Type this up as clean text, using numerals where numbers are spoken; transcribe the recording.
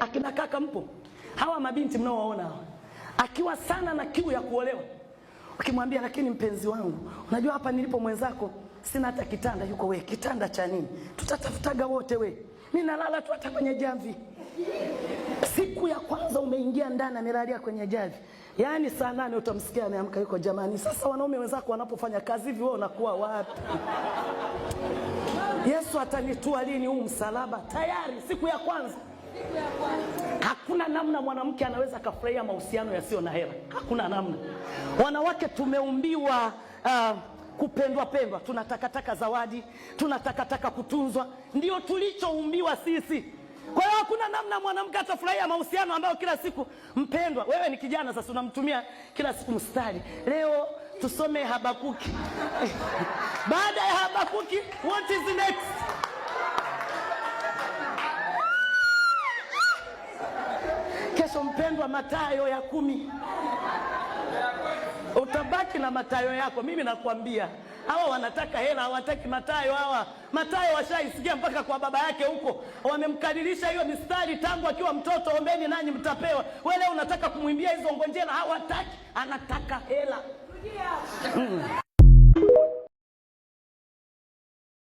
Akina kaka mpo? Hawa mabinti mnaowaona hawa, akiwa sana na kiu ya kuolewa, ukimwambia lakini mpenzi wangu, unajua hapa nilipo mwenzako sina hata kitanda, yuko we, kitanda cha nini? Tutatafutaga wote we. Mimi nalala tu hata kwenye jamvi. Siku ya kwanza umeingia ndani amelalia kwenye jamvi. Yaani saa 8 utamsikia ameamka yuko jamani. Sasa wanaume wenzako wanapofanya kazi hivi wewe unakuwa wapi? Yesu atanitua lini huu msalaba? Tayari siku ya kwanza. Hakuna namna mwanamke anaweza kufurahia mahusiano yasio na hela. Hakuna namna. Wanawake tumeumbiwa kupendwa pendwa, tunatakataka zawadi, tunatakataka kutunzwa, ndio tulichoumbiwa sisi. Kwa hiyo hakuna namna mwanamke atafurahia mahusiano ambayo kila siku mpendwa. Wewe ni kijana sasa unamtumia kila siku mstari. Leo tusome Habakuki. Baada ya Habakuki, what is next? Kesho mpendwa, Mathayo ya 10. Utabaki na Mathayo yako. Mimi nakwambia hawa wanataka hela, hawataki Mathayo hawa. Mathayo washaisikia mpaka kwa baba yake huko. Wamemkadirisha hiyo mistari tangu akiwa mtoto, ombeni nanyi mtapewa. Wewe leo unataka kumwimbia hizo ngonjera, hawataki, anataka hela.